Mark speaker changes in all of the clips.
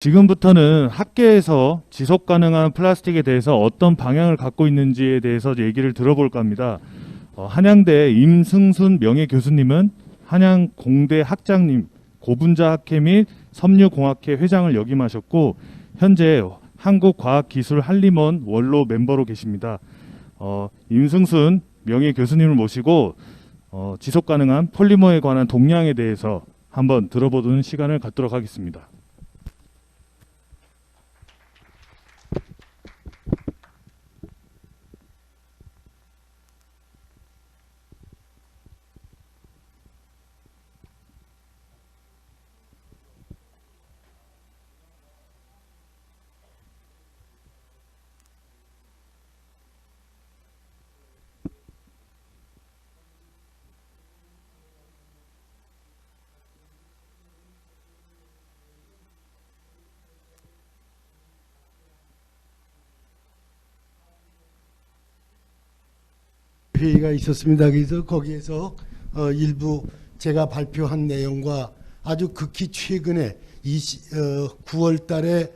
Speaker 1: 지금부터는 학계에서 지속 가능한 플라스틱에 대해서 어떤 방향을 갖고 있는지에 대해서 얘기를 들어볼까 합니다. 한양대 임승순 명예교수님은 한양공대 학장님, 고분자 학회 및 섬유공학회 회장을 역임하셨고 현재 한국과학기술한림원 원로 멤버로 계십니다. 임승순 명예교수님을 모시고 지속 가능한 폴리머에 관한 동향에 대해서 한번 들어보는 시간을 갖도록 하겠습니다.
Speaker 2: 회의가 있었습니다. 그래서 거기에서 일부 제가 발표한 내용과 아주 극히 최근에 9월 달에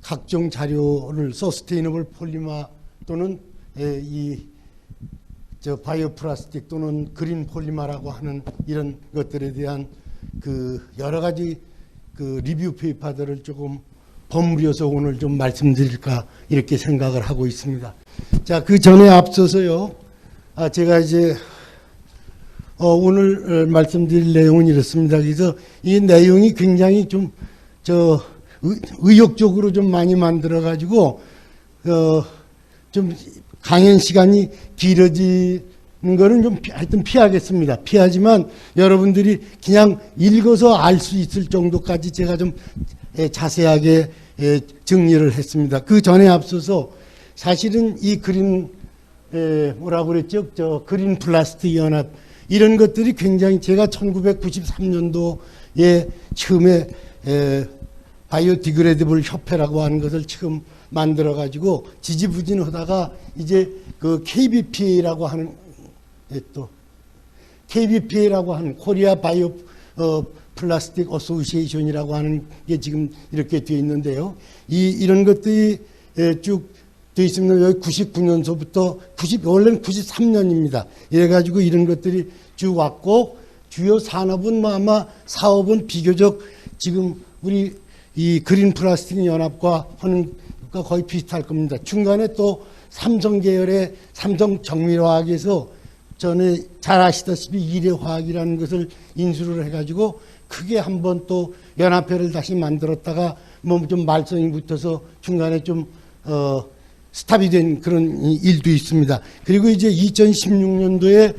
Speaker 2: 각종 자료를 서스테이너블 폴리머 또는 바이오 플라스틱 또는 그린 폴리머라고 하는 이런 것들에 대한 그 여러 가지 그 리뷰 페이퍼들을 조금 버무려서 오늘 좀 말씀드릴까 이렇게 생각을 하고 있습니다. 자, 그 전에 앞서서요. 제가 이제 오늘 말씀드릴 내용은 이렇습니다. 그래서 이 내용이 굉장히 좀 의욕적으로 좀 많이 만들어 가지고 좀 강연 시간이 길어지는 거는 좀 하여튼 피하겠습니다. 피하지만 여러분들이 그냥 읽어서 알 수 있을 정도까지 제가 좀 자세하게 정리를 했습니다. 그 전에 앞서서 사실은 이 그린 뭐라고 그랬죠? 그린 플라스틱 연합 이런 것들이 굉장히 제가 1993년도에 처음에 바이오디그레이더블 협회라고 하는 것을 처음 만들어 가지고 지지부진하다가 이제 그 KBPA라고 하는 KBPA라고 하는 코리아 바이오 플라스틱 어소시에이션이라고 하는 게 지금 이렇게 되어 있는데요. 이런 것들이 쭉 되어 있습니다. 여기 99년서부터 원래는 93년입니다. 이래가지고 이런 것들이 쭉 왔고 주요 산업은 뭐 아마 사업은 비교적 지금 우리 이 그린 플라스틱 연합과 하는 것과 거의 비슷할 겁니다. 중간에 또 삼성 계열의 삼성 정밀화학에서 전에 잘 아시다시피 이래화학이라는 것을 인수를 해가지고 크게 한번 또 연합회를 다시 만들었다가 뭐 좀 말썽이 붙어서 중간에 좀 스탑이 된 그런 일도 있습니다. 그리고 이제 2016년도에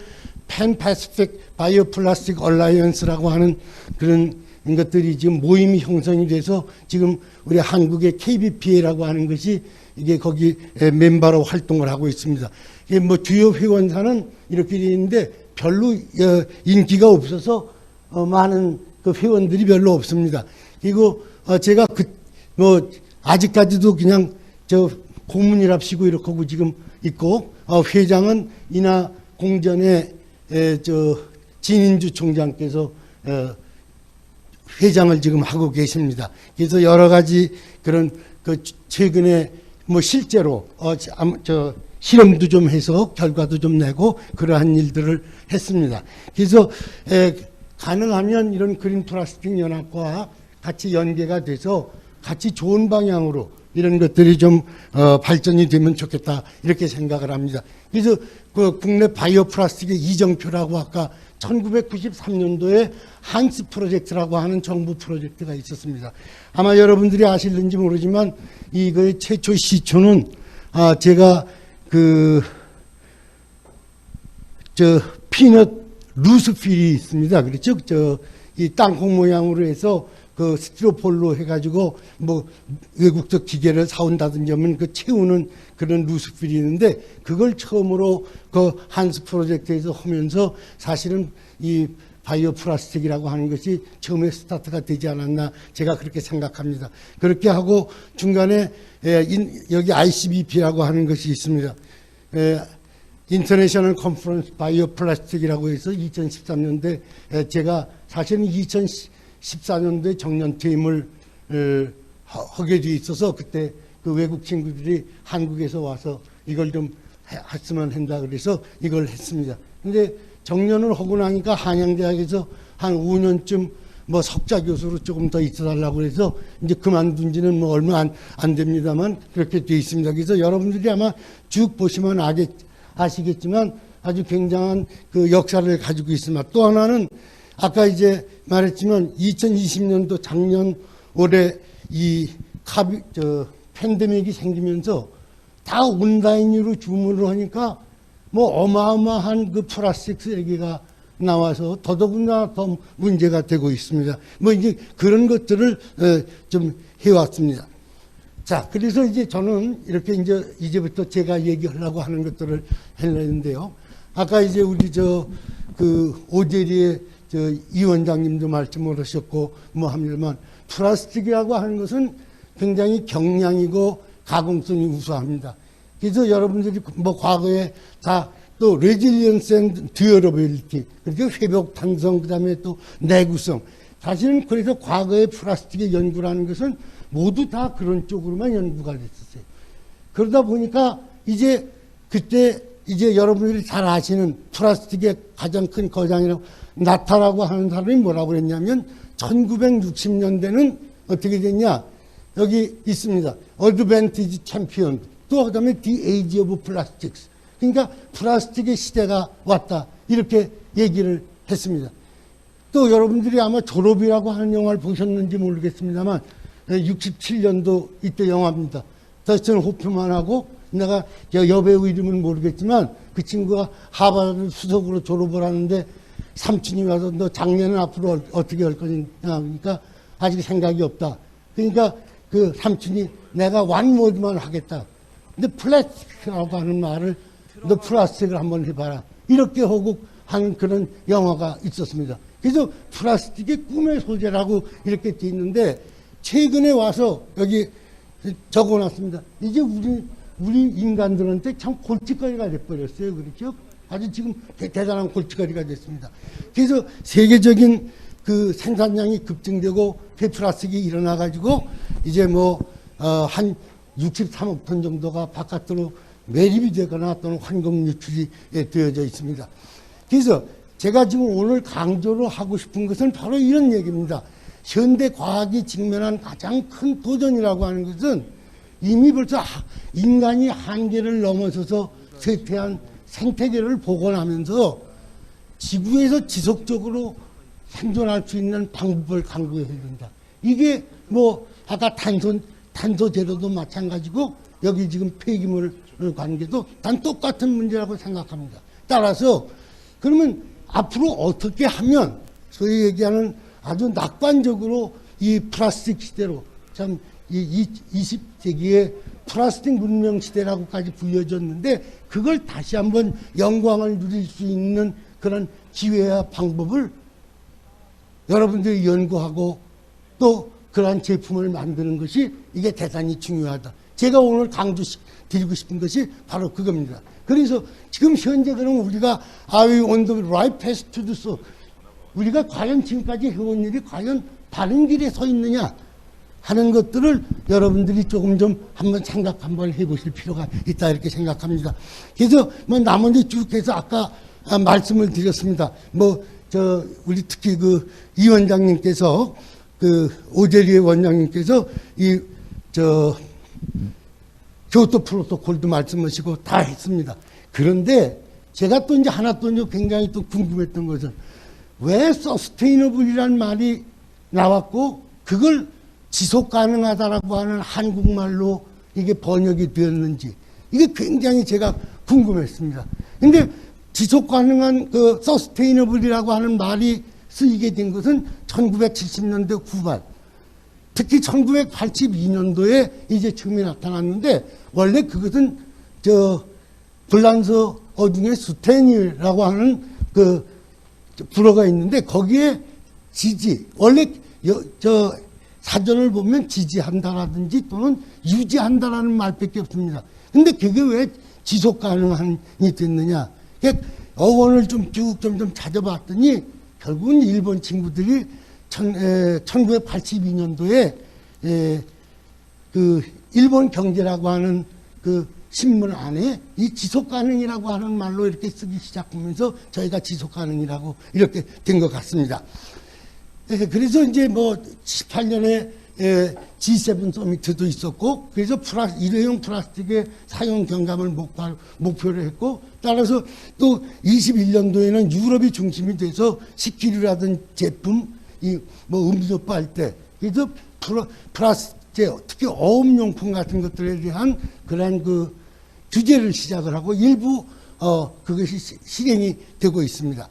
Speaker 2: 팬 패시픽 바이오 플라스틱 얼라이언스라고 하는 그런 것들이 지금 모임이 형성이 돼서 지금 우리 한국의 KBPA라고 하는 것이 이게 거기 멤버로 활동을 하고 있습니다. 이게 뭐 주요 회원사는 이렇게 되어 있는데 별로 인기가 없어서 많은 그 회원들이 별로 없습니다. 그리고 제가 뭐 아직까지도 그냥 고문이랍시고 이렇게 하고 지금 있고 회장은 인하 공전의 진인주 총장께서 회장을 지금 하고 계십니다. 그래서 여러 가지 그런 최근에 뭐 실제로 실험도 좀 해서 결과도 좀 내고 그러한 일들을 했습니다. 그래서 가능하면 이런 그린 플라스틱 연합과 같이 연계가 돼서 같이 좋은 방향으로 이런 것들이 좀 발전이 되면 좋겠다 이렇게 생각을 합니다. 그래서 그 국내 바이오 플라스틱의 이정표라고 아까 1993년도에 한스 프로젝트라고 하는 정부 프로젝트가 있었습니다. 아마 여러분들이 아실는지 모르지만 이거의 최초 시초는 제가 피넛 루스필이 있습니다. 그렇죠? 이 땅콩 모양으로 해서 그 스티로폴로 해가지고 뭐 외국적 기계를 사온다든지 하면 그 채우는 그런 루스필이 있는데 그걸 처음으로 그 한스 프로젝트에서 하면서 사실은 이 바이오 플라스틱이라고 하는 것이 처음에 스타트가 되지 않았나 제가 그렇게 생각합니다. 그렇게 하고 중간에 여기 ICBP라고 하는 것이 있습니다. 인터내셔널 컨퍼런스 바이오 플라스틱이라고 해서 2013년도에 제가 사실은 14년도에 정년 퇴임을 하게 돼 있어서 그때 그 외국 친구들이 한국에서 와서 이걸 좀 했으면 한다 그래서 이걸 했습니다. 근데 정년을 하고 나니까 한양대학에서 한 5년쯤 뭐 석자 교수로 조금 더 있어달라고 그래서 이제 그만둔 지는 뭐 얼마 안 됩니다만 그렇게 돼 있습니다. 그래서 여러분들이 아마 쭉 보시면 아시겠지만 아주 굉장한 그 역사를 가지고 있습니다. 또 하나는 아까 이제 말했지만 2020년도 작년 올해 이 팬데믹이 생기면서 다 온라인으로 주문을 하니까 뭐 어마어마한 그 플라스틱 쓰레기가 나와서 더더군다나 더 문제가 되고 있습니다. 뭐 이제 그런 것들을 좀 해왔습니다. 자, 그래서 이제 저는 이렇게 이제부터 제가 얘기하려고 하는 것들을 했는데요. 아까 이제 우리 그 오데리의 이 원장님도 말씀을 하셨고 뭐 합니다만 플라스틱이라고 하는 것은 굉장히 경량이고 가공성이 우수합니다. 그래서 여러분들이 뭐 과거에 다 또 레질리언스 앤 듀어러빌리티 그리고 회복 탄성 그다음에 또 내구성 사실은 그래서 과거의 플라스틱의 연구라는 것은 모두 다 그런 쪽으로만 연구가 됐었어요. 그러다 보니까 이제 그때 이제 여러분들이 잘 아시는 플라스틱의 가장 큰 거장이라고 나타라고 하는 사람이 뭐라고 그랬냐면 1960년대는 어떻게 됐냐 여기 있습니다. 어드밴티지 챔피언 또 그다음에 디 에이지 오브 플라스틱스 그러니까 플라스틱의 시대가 왔다 이렇게 얘기를 했습니다. 또 여러분들이 아마 졸업이라고 하는 영화를 보셨는지 모르겠습니다만 67년도 이때 영화입니다. 더스틴 호프만하고 내가 여배우 이름은 모르겠지만 그 친구가 하버드 수석으로 졸업을 하는데 삼촌이 와서 너 작년은 앞으로 어떻게 할 거냐 그러니까 아직 생각이 없다. 그러니까 그 삼촌이 내가 완모드만 하겠다. 근데 플라스틱이라고 하는 말을 너 플라스틱을 한번 해봐라. 이렇게 하고 하는 그런 영화가 있었습니다. 그래서 플라스틱이 꿈의 소재라고 이렇게 돼 있는데 최근에 와서 여기 적어놨습니다. 이제 우리 인간들한테 참 골칫거리가 돼버렸어요. 그렇죠? 아주 지금 대단한 골칫거리가 됐습니다. 그래서 세계적인 그 생산량이 급증되고 폐플라스틱이 일어나가지고 이제 한 63억 톤 정도가 바깥으로 매립이 되거나 또는 환경 유출이 되어져 있습니다. 그래서 제가 지금 오늘 강조를 하고 싶은 것은 바로 이런 얘기입니다. 현대 과학이 직면한 가장 큰 도전이라고 하는 것은 이미 벌써 인간이 한계를 넘어서서 쇠퇴한 생태계를 복원하면서 지구에서 지속적으로 생존할 수 있는 방법을 강구해야 된다. 이게 아까 탄소 제로도 마찬가지고 여기 지금 폐기물 관계도 단 똑같은 문제라고 생각합니다. 따라서 그러면 앞으로 어떻게 하면 소위 얘기하는 아주 낙관적으로 이 플라스틱 시대로 참 이 20세기의 플라스틱 문명 시대라고까지 불려졌는데 그걸 다시 한번 영광을 누릴 수 있는 그런 기회와 방법을 여러분들이 연구하고 또 그러한 제품을 만드는 것이 이게 대단히 중요하다. 제가 오늘 강조드리고 싶은 것이 바로 그겁니다. 그래서 지금 현재 그럼 우리가 Are we on the right path to do so? 우리가 과연 지금까지 해온 일이 과연 바른 길에 서 있느냐 하는 것들을 여러분들이 조금 좀 한번 생각 한번 해보실 필요가 있다 이렇게 생각합니다. 그래서 나머지 쭉 해서 아까 말씀을 드렸습니다. 우리 특히 이 원장님께서 오데리의 원장님께서 교토 프로토콜도 말씀하시고 다 했습니다. 그런데 제가 또 이제 하나 또 굉장히 또 궁금했던 것은 왜 서스테이너블이라는 말이 나왔고 그걸 지속 가능하다라고 하는 한국말로 이게 번역이 되었는지 이게 굉장히 제가 궁금했습니다. 근데 지속 가능한 서스테이너블이라고 하는 말이 쓰이게 된 것은 1970년대 후반 특히 1982년도에 이제 처음에 나타났는데 원래 그것은 불란서 어중에 수테니라고 하는 불어가 있는데 거기에 지지 원래 사전을 보면 지지한다라든지 또는 유지한다라는 말밖에 없습니다. 근데 그게 왜 지속 가능한이 됐느냐? 어원을 좀 쭉 좀 찾아봤더니 결국은 일본 친구들이 1982년도에 그 일본 경제라고 하는 그 신문 안에 이 지속 가능이라고 하는 말로 이렇게 쓰기 시작하면서 저희가 지속 가능이라고 이렇게 된 것 같습니다. 그래서 이제 뭐 18년에 G7 서미트도 있었고, 그래서 일회용 플라스틱의 사용 경감을 목표로 했고, 따라서 또 21년도에는 유럽이 중심이 돼서 식기류라든 제품, 뭐 음료수 할 때, 그래서 특히 어업용품 같은 것들에 대한 그러한 그 규제를 시작을 하고 일부 그것이 실행이 되고 있습니다.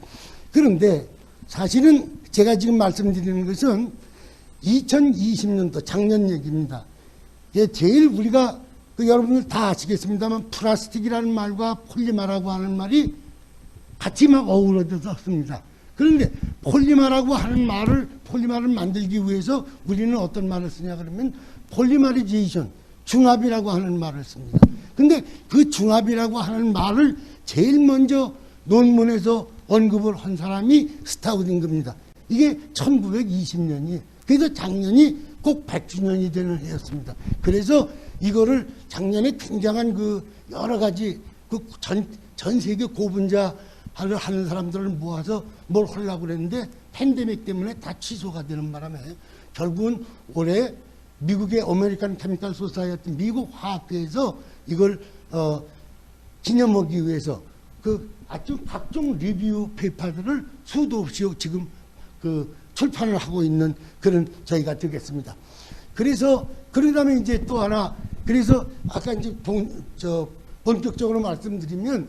Speaker 2: 그런데 사실은 제가 지금 말씀드리는 것은 2020년도 작년 얘기입니다. 제일 우리가 여러분들 다 아시겠습니다만 플라스틱이라는 말과 폴리마라고 하는 말이 같이 막 어우러져서 씁니다. 그런데 폴리마를 만들기 위해서 우리는 어떤 말을 쓰냐 그러면 폴리마리제이션, 중합이라고 하는 말을 씁니다. 근데 그 중합이라고 하는 말을 제일 먼저 논문에서 언급을 한 사람이 스타우딩입니다. 이게 1920년이에요. 그래서 작년이 꼭 100주년이 되는 해였습니다. 그래서 이거를 작년에 굉장한 그 여러 가지 그 전 세계 고분자를 하는 사람들을 모아서 뭘 하려고 그랬는데 팬데믹 때문에 다 취소가 되는 바람에 결국은 올해 미국의 아메리칸 케미컬 소사이어티 미국 화학회에서 이걸 기념하기 위해서 그 아주 각종 리뷰 페이퍼들을 수도 없이 지금 그 출판을 하고 있는 그런 저희가 되겠습니다. 그래서 그러다면 이제 또 하나, 그래서 아까 이제 본격적으로 말씀드리면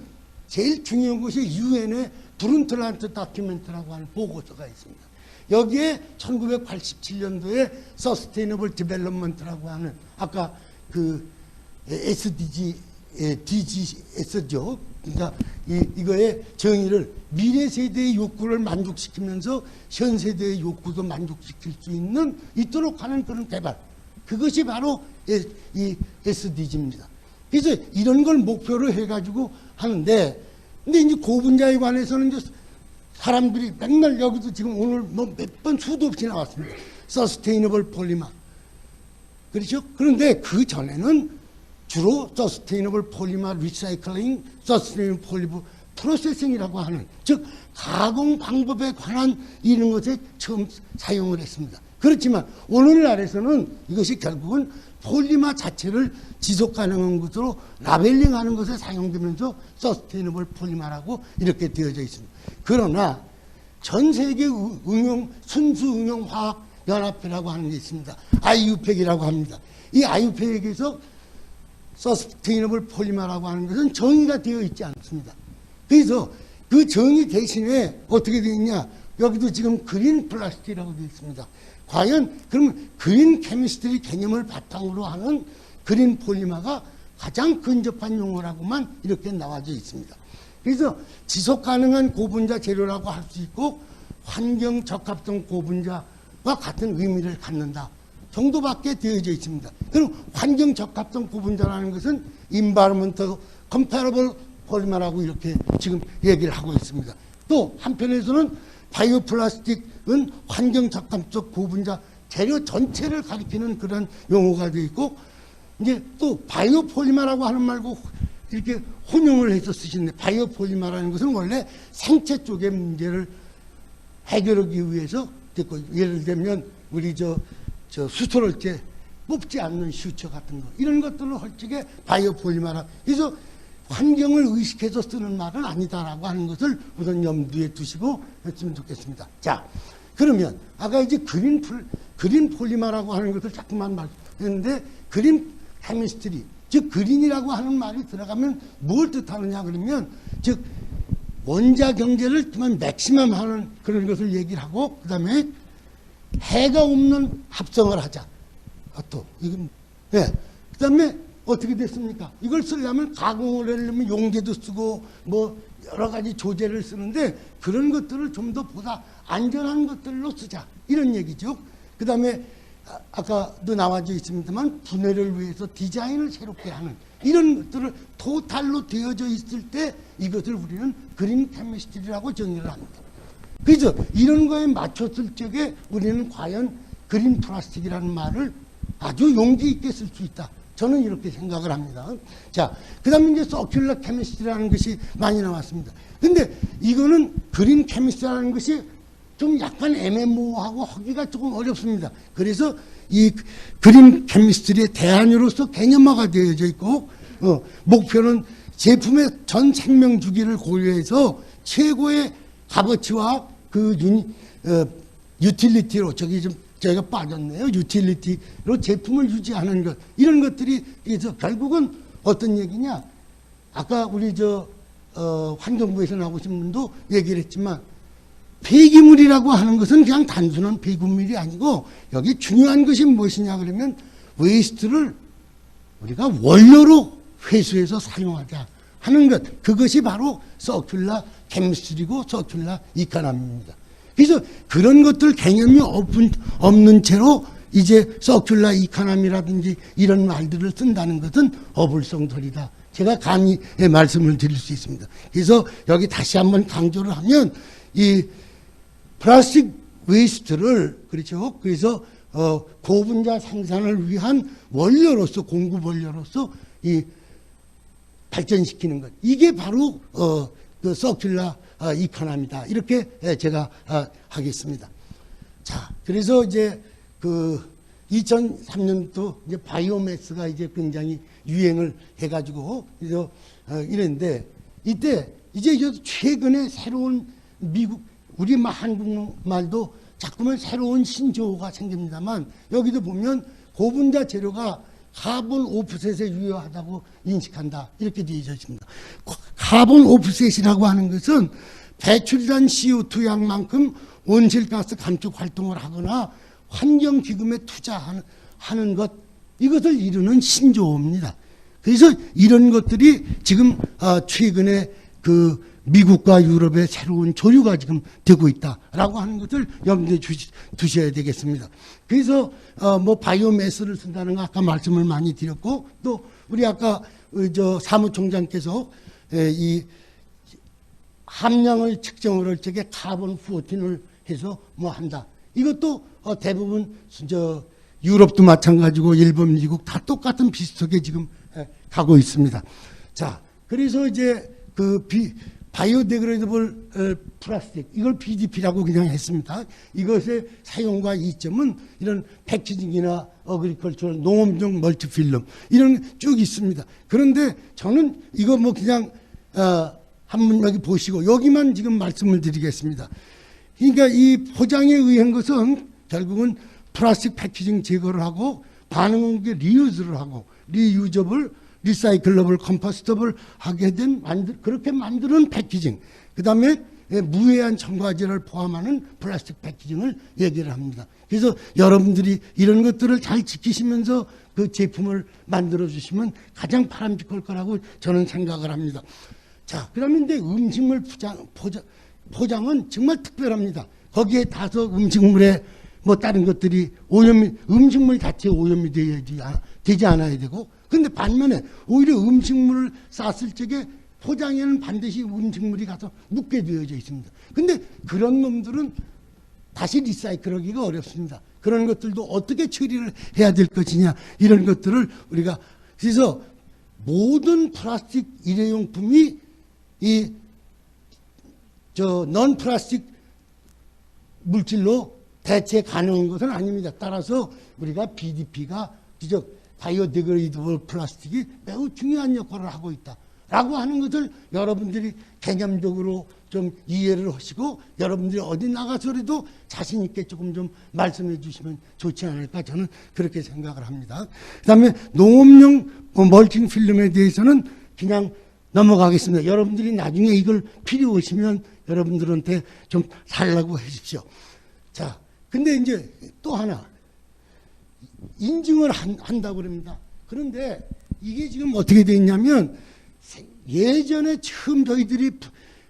Speaker 2: 제일 중요한 것이 유엔의 브룬틀란트 다큐멘트라고 하는 보고서가 있습니다. 여기에 1987년도에 서스테이너블 디벨롭먼트라고 하는 아까 그 DGS죠. 그러니까 이거의 정의를 미래 세대의 욕구를 만족시키면서 현 세대의 욕구도 만족시킬 수 있도록 하는 그런 개발. 그것이 바로 이 SDG입니다. 그래서 이런 걸 목표로 해가지고 하는데, 근데 이제 고분자에 관해서는 이제 사람들이 맨날 여기도 지금 오늘 뭐 몇 번 수도 없이 나왔습니다. 서스테이너블 폴리머. 그렇죠? 그런데 그 전에는 주로 서스테이너블 폴리머 리사이클링, 서스테이너블 폴리머 프로세싱이라고 하는, 즉 가공 방법에 관한 이런 것에 처음 사용을 했습니다. 그렇지만 오늘날에서는 이것이 결국은 폴리머 자체를 지속 가능한 것으로 라벨링하는 것에 사용되면서 서스테이너블 폴리머라고 이렇게 되어져 있습니다. 그러나 전 세계 순수 응용 화학 연합회라고 하는 게 있습니다. IUPAC이라고 합니다. 이 IUPAC에서 서스테이너블 폴리머라고 하는 것은 정의가 되어 있지 않습니다. 그래서 그 정의 대신에 어떻게 되어 있냐, 여기도 지금 그린 플라스틱이라고 되어 있습니다. 과연 그럼 그린 케미스트리 개념을 바탕으로 하는 그린 폴리머가 가장 근접한 용어라고만 이렇게 나와져 있습니다. 그래서 지속 가능한 고분자 재료라고 할 수 있고 환경 적합성 고분자와 같은 의미를 갖는다 정도밖에 되어져 있습니다. 그럼 환경 적합성 고분자라는 것은 Environmental Comparable Polymer라고 이렇게 지금 얘기를 하고 있습니다. 또 한편에서는 바이오 플라스틱은 환경 적합성 고분자 재료 전체를 가리키는 그런 용어가 되어 있고, 이제 또 바이오 폴리머라고 하는 말고 이렇게 혼용을 해서 쓰시는데, 바이오 폴리머라는 것은 원래 생체 쪽의 문제를 해결하기 위해서 됐고, 예를 들면 우리 수술할 때 뽑지 않는 슈처 같은 거, 이런 것들을 할 적에 바이오 폴리머라. 그래서 환경을 의식해서 쓰는 말은 아니다라고 하는 것을 우선 염두에 두시고 했으면 좋겠습니다. 자, 그러면 아까 이제 그린 폴리머라고 하는 것을 자꾸만 말했는데, 그린 케미스트리, 즉 그린이라고 하는 말이 들어가면 뭘 뜻하느냐 그러면, 즉 원자 경제를 정말 맥시멈 하는 그런 것을 얘기를 하고, 그 다음에 해가 없는 합성을 하자. 또 이건 그 다음에 어떻게 됐습니까? 이걸 쓰려면 가공을 하려면 용제도 쓰고 뭐 여러 가지 조제를 쓰는데, 그런 것들을 좀 더 보다 안전한 것들로 쓰자, 이런 얘기죠. 그 다음에 아까도 나와져 있습니다만 분해를 위해서 디자인을 새롭게 하는 이런 것들을 토탈로 되어져 있을 때 이것을 우리는 그린 케미스트리라고 정의를 합니다. 그래서 이런 거에 맞췄을 적에 우리는 과연 그린 플라스틱이라는 말을 아주 용기 있게 쓸 수 있다. 저는 이렇게 생각을 합니다. 자, 그 다음에 이제 서큘러 케미스트리라는 것이 많이 나왔습니다. 근데 이거는 그린 케미스트리라는 것이 좀 약간 애매모호하고 하기가 조금 어렵습니다. 그래서 이 그린 케미스트리의 대안으로서 개념화가 되어져 있고, 목표는 제품의 전 생명 주기를 고려해서 최고의 값어치와 그 유틸리티로, 저희가 빠졌네요. 유틸리티로 제품을 유지하는 것. 이런 것들이, 그래서 결국은 어떤 얘기냐. 아까 우리 환경부에서 나오신 분도 얘기를 했지만, 폐기물이라고 하는 것은 그냥 단순한 폐기물이 아니고, 여기 중요한 것이 무엇이냐 그러면, 웨이스트를 우리가 원료로 회수해서 사용하자 하는 것. 그것이 바로 서큘러 케미스트리고 서큘러 이코노미입니다. 그래서 그런 것들 개념이 없는 채로 이제 서큘러 이코노미라든지 이런 말들을 쓴다는 것은 어불성설이다. 제가 감히 말씀을 드릴 수 있습니다. 그래서 여기 다시 한번 강조를 하면 이 플라스틱 웨이스트를, 그렇죠. 그래서 고분자 생산을 위한 원료로서, 공급 원료로서 이 발전시키는 것. 이게 바로 그 서큘러 이코노미다. 이렇게 제가 하겠습니다. 자, 그래서 이제 그 2003년도 이제 바이오매스가 이제 굉장히 유행을 해가지고, 그래서 이랬는데, 이때 이제 최근에 새로운 미국, 우리 한국말도 자꾸만 새로운 신조어가 생깁니다만, 여기도 보면 고분자 재료가 카본 오프셋에 유효하다고 인식한다. 이렇게 되어 있습니다. 카본 오프셋이라고 하는 것은 배출한 CO2 양만큼 온실가스 감축 활동을 하거나 환경기금에 투자하는 것, 이것을 이루는 신조어입니다. 그래서 이런 것들이 지금 최근에 그 미국과 유럽의 새로운 조류가 지금 되고 있다라고 하는 것을 염두에 두셔야 되겠습니다. 그래서 뭐 바이오매스를 쓴다는 거 아까 말씀을 많이 드렸고, 또 우리 아까 사무총장께서 이 함량을 측정을 할 적에 카본 14을 해서 뭐 한다. 이것도 대부분 유럽도 마찬가지고 일본, 미국 다 똑같은 비슷하게 지금 가고 있습니다. 자, 그래서 이제 그 바이오데그레이더블 플라스틱, 이걸 BDP라고 그냥 했습니다. 이것의 사용과 이점은 이런 패키징이나 어그리컬처럴, 농업용 멀티필름 이런 쭉 있습니다. 그런데 저는 이거 뭐 그냥 한번 여기 보시고 여기만 지금 말씀을 드리겠습니다. 그러니까 이 포장에 의한 것은 결국은 플라스틱 패키징 제거를 하고 반응하게 리유즈를 하고 리유저블, 리사이클러블, 컴포스터블 하게 된 그렇게 만드는 패키징. 그 다음에 무해한 첨가제를 포함하는 플라스틱 패키징을 얘기를 합니다. 그래서 여러분들이 이런 것들을 잘 지키시면서 그 제품을 만들어 주시면 가장 바람직할 거라고 저는 생각을 합니다. 자, 그러면 이제 음식물 포장은 정말 특별합니다. 거기에 다서 음식물에 뭐 다른 것들이 음식물 자체에 오염이 되지 않아야 되고, 근데 반면에 오히려 음식물을 쌌을 적에 포장에는 반드시 음식물이 가서 묻게 되어져 있습니다. 근데 그런 놈들은 다시 리사이클하기가 어렵습니다. 그런 것들도 어떻게 처리를 해야 될 것이냐, 이런 것들을 우리가, 그래서 모든 플라스틱 일회용품이 넌 플라스틱 물질로 대체 가능한 것은 아닙니다. 따라서 우리가 BDP가 바이오디그레이더블 플라스틱이 매우 중요한 역할을 하고 있다라고 하는 것을 여러분들이 개념적으로 좀 이해를 하시고, 여러분들이 어디 나가서라도 자신 있게 조금 좀 말씀해 주시면 좋지 않을까, 저는 그렇게 생각을 합니다. 그다음에 농업용 멀팅 필름에 대해서는 그냥 넘어가겠습니다. 여러분들이 나중에 이걸 필요하시면 여러분들한테 좀 살라고 해주십시오. 자, 근데 이제 또 하나 인증을 한다고 그럽니다. 그런데 이게 지금 어떻게 되어 있냐면, 예전에 처음 저희들이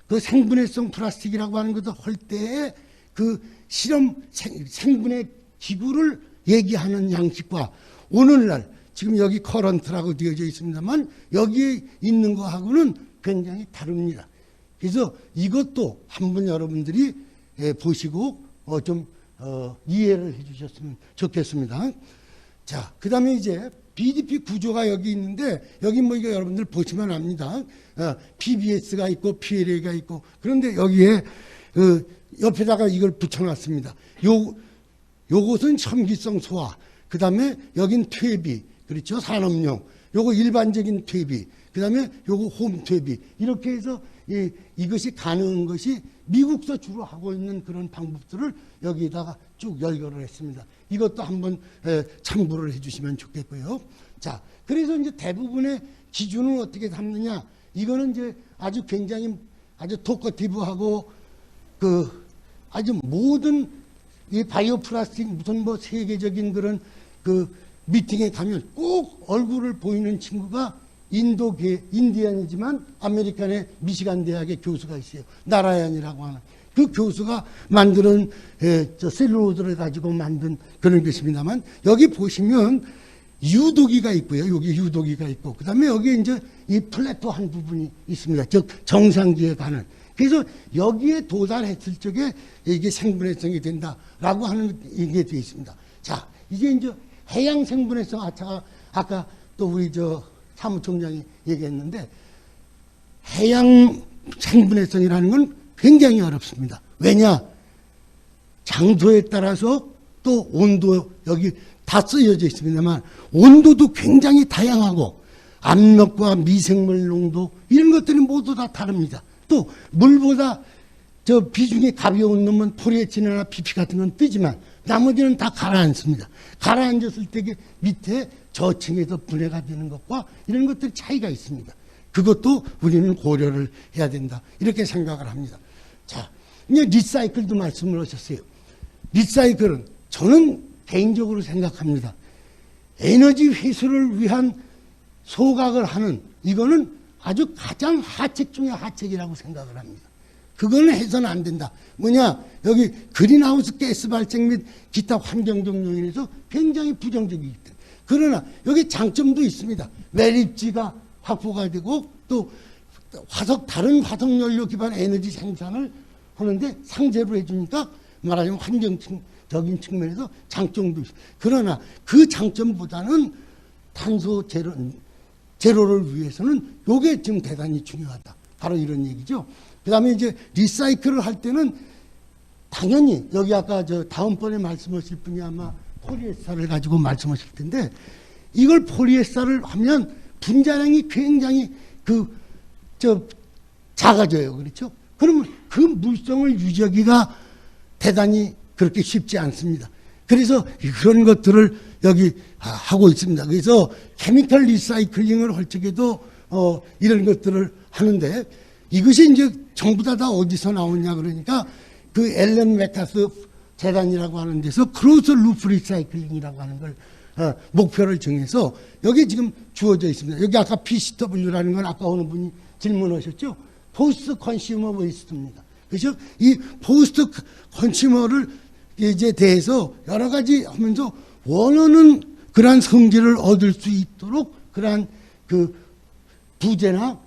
Speaker 2: 그 생분해성 플라스틱이라고 하는 것을 할 때에 그 실험 생분해 기구를 얘기하는 양식과 오늘날 지금 여기 커런트라고 되어져 있습니다만 여기에 있는 거하고는 굉장히 다릅니다. 그래서 이것도 한번 여러분들이 보시고 좀 이해를 해주셨으면 좋겠습니다. 자, 그 다음에 이제 BDP 구조가 여기 있는데 여기 뭐 이거 여러분들 보시면 압니다. PBS가 있고 PLA가 있고 그런데 여기에 옆에다가 이걸 붙여놨습니다. 요것은 첨기성 소화. 그 다음에 여긴 퇴비. 그렇죠. 산업용. 요거 일반적인 퇴비. 그 다음에 요거 홈 퇴비. 이렇게 해서 이것이 가능한 것이 미국서 주로 하고 있는 그런 방법들을 여기다가 쭉 열거를 했습니다. 이것도 한번 참고를 해주시면 좋겠고요. 자, 그래서 이제 대부분의 기준은 어떻게 삼느냐? 이거는 이제 아주 굉장히 아주 토커티브하고 아주 모든 이 바이오 플라스틱 무슨 뭐 세계적인 그런 미팅에 가면 꼭 얼굴을 보이는 친구가 인디안이지만 아메리칸의 미시간 대학의 교수가 있어요. 나라얀이라고 하는 그 교수가 만드는 셀룰로드를 가지고 만든 그런 것입니다만 여기 보시면 유도기가 있고요. 여기 유도기가 있고 그 다음에 여기 이제 이 플래토 한 부분이 있습니다. 즉 정상기에 가는. 그래서 여기에 도달했을 적에 이게 생분해성이 된다라고 하는 게 되어 있습니다. 자, 이게 이제 해양 생분해성 아까 또 우리 사무총장이 얘기했는데 해양 생분해성이라는 건 굉장히 어렵습니다. 왜냐? 장소에 따라서 또 온도 여기 다 쓰여져 있습니다만 온도도 굉장히 다양하고 압력과 미생물 농도 이런 것들이 모두 다 다릅니다. 또 물보다 비중이 가벼운 놈은 포리에틸렌이나 PP 같은 건 뜨지만 나머지는 다 가라앉습니다. 가라앉았을 때 밑에 저층에서 분해가 되는 것과 이런 것들이 차이가 있습니다. 그것도 우리는 고려를 해야 된다. 이렇게 생각을 합니다. 자, 이제 리사이클도 말씀을 하셨어요. 리사이클은 저는 개인적으로 생각합니다. 에너지 회수를 위한 소각을 하는 이거는 아주 가장 하책 중에 하책이라고 생각을 합니다. 그거는 해서는 안 된다. 뭐냐? 여기 그린하우스 가스 발생 및 기타 환경적 요인에서 굉장히 부정적이기 때문에. 그러나 여기 장점도 있습니다. 매립지가 확보가 되고 또 다른 화석연료 기반 에너지 생산을 하는데 상대로 해주니까 말하자면 환경적인 측면에서 장점도 있습니다. 그러나 그 장점보다는 탄소 제로를 위해서는 이게 지금 대단히 중요하다. 바로 이런 얘기죠. 그 다음에 이제 리사이클을 할 때는 당연히 여기 아까 다음번에 말씀하실 분이 아마 폴리에스터를 가지고 말씀하실 텐데 이걸 폴리에스터를 하면 분자량이 굉장히 작아져요. 그렇죠? 그러면 그 물성을 유지하기가 대단히 그렇게 쉽지 않습니다. 그래서 그런 것들을 여기 하고 있습니다. 그래서 케미컬 리사이클링을 할 적에도 이런 것들을 하는데 이것이 이제 전부 다 어디서 나오냐 그러니까 그 앨런 메카스 재단이라고 하는 데서 크로스 루프 리사이클링이라고 하는 걸 목표를 정해서 여기 지금 주어져 있습니다. 여기 아까 PCW라는 건 아까 어느 분이 질문하셨죠? 포스트 컨슈머 웨이스트입니다. 그래서 이 포스트 컨슈머를 이제 대해서 여러 가지 하면서 원하는 그러한 성질을 얻을 수 있도록 그러한 부재나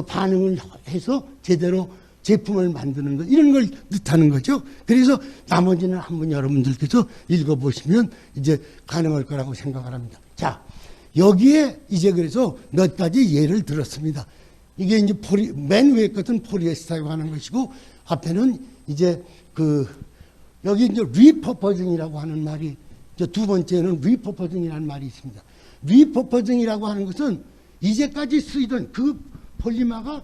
Speaker 2: 반응을 해서 제대로 제품을 만드는 것 이런 걸 뜻하는 거죠. 그래서 나머지는 한번 여러분들께서 읽어보시면 이제 가능할 거라고 생각을 합니다. 자, 여기에 이제 그래서 몇 가지 예를 들었습니다. 이게 이제 맨 위에 것은 폴리에스터라고 하는 것이고 앞에는 이제 여기 이제 리퍼퍼징이라고 하는 말이 두 번째는 리퍼퍼징이라는 말이 있습니다. 리퍼퍼징이라고 하는 것은 이제까지 쓰이던 그 폴리머가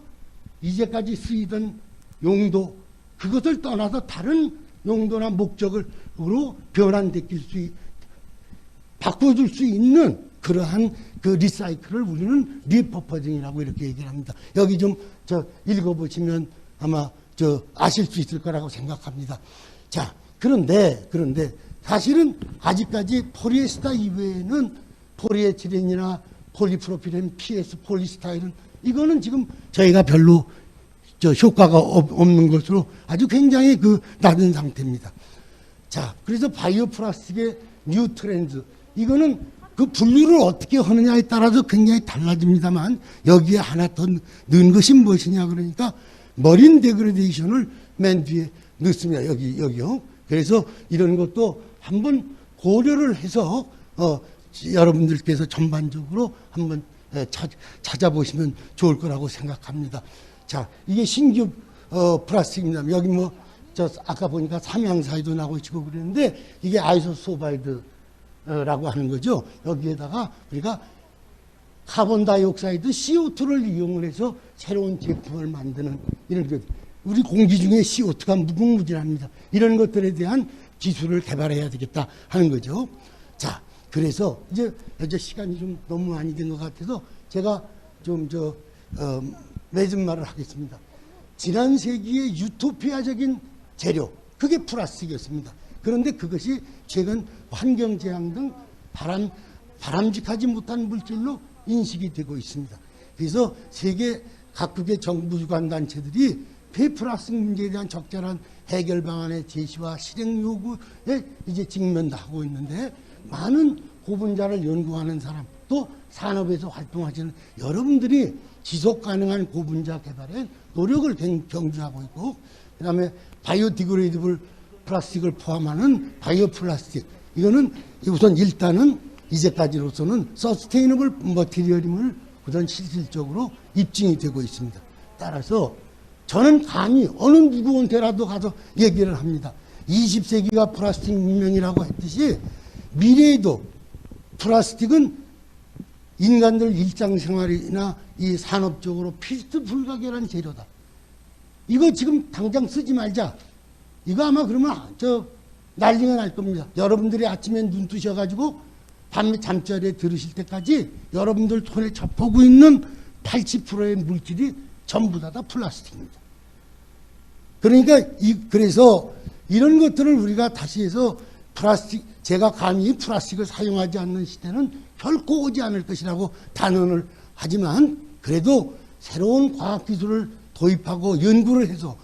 Speaker 2: 이제까지 쓰이던 용도 그것을 떠나서 다른 용도나 목적으로 바꿔줄 수 있는 그러한 리사이클을 우리는 리퍼퍼징이라고 이렇게 얘기를 합니다. 여기 좀 읽어보시면 아마 아실 수 있을 거라고 생각합니다. 자, 그런데 사실은 아직까지 폴리에스터 이외에는 폴리에틸렌이나 폴리프로필렌, PS, 폴리스타이른 이거는 지금 저희가 별로 효과가 없는 것으로 아주 굉장히 낮은 상태입니다. 자, 그래서 바이오 플라스틱의 뉴 트렌드 이거는 그 분류를 어떻게 하느냐에 따라서 굉장히 달라집니다만 여기에 하나 더 넣은 것이 무엇이냐 그러니까 머린 데그레데이션을 맨 뒤에 넣습니다. 여기요. 그래서 이런 것도 한번 고려를 해서 여러분들께서 전반적으로 한번 찾아보시면 좋을 거라고 생각합니다. 자, 이게 신규 플라스틱입니다. 여기 뭐 저 아까 보니까 삼양사이도 나고 있고 그랬는데 이게 아이소소바이드라고 하는 거죠. 여기에다가 우리가 카본 다이옥사이드 CO2를 이용을 해서 새로운 제품을 만드는 이런 것. 우리 공기 중에 CO2가 무궁무진합니다. 이런 것들에 대한 기술을 개발해야 되겠다 하는 거죠. 자, 그래서 이제 시간이 좀 너무 많이 된 것 같아서 제가 좀 맺은 말을 하겠습니다. 지난 세기의 유토피아적인 재료, 그게 플라스틱이었습니다. 그런데 그것이 최근 환경재앙 등 바람직하지 못한 물질로 인식이 되고 있습니다. 그래서 세계 각국의 정부 주관 단체들이 폐플라스틱 문제에 대한 적절한 해결 방안의 제시와 실행 요구에 이제 직면하고 있는데, 많은 고분자를 연구하는 사람, 또 산업에서 활동하시는 여러분들이 지속 가능한 고분자 개발에 노력을 경주하고 있고, 그 다음에 바이오디그레이더블 플라스틱을 포함하는 바이오 플라스틱, 이거는 우선 일단은 이제까지로서는 서스테이너블 머티리얼임을 우선 실질적으로 입증이 되고 있습니다. 따라서 저는 감히 어느 누구한테라도 가서 얘기를 합니다. 20세기가 플라스틱 문명이라고 했듯이 미래에도 플라스틱은 인간들 일상생활이나 이 산업적으로 필수 불가결한 재료다. 이거 지금 당장 쓰지 말자. 이거 아마 그러면 난리가 날 겁니다. 여러분들이 아침에 눈 뜨셔가지고 밤에 잠자리에 들으실 때까지 여러분들 손에 접하고 있는 80%의 물질이 전부 다 플라스틱입니다. 그러니까 그래서 이런 것들을 우리가 다시 해서 제가 감히 플라스틱을 사용하지 않는 시대는 결코 오지 않을 것이라고 단언을 하지만, 그래도 새로운 과학기술을 도입하고 연구를 해서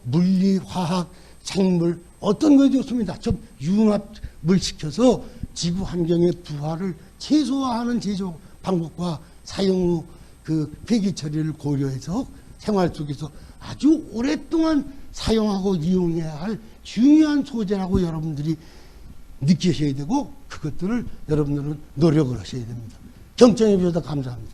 Speaker 2: 물리, 화학, 생물 어떤 거 좋습니다. 좀 융합을 시켜서 지구 환경의 부하를 최소화하는 제조 방법과 사용 후 폐기 처리를 고려해서 생활 속에서 아주 오랫동안 사용하고 이용해야 할 중요한 소재라고 여러분들이 느끼셔야 되고, 그것들을 여러분들은 노력을 하셔야 됩니다. 경청해 주셔서 감사합니다.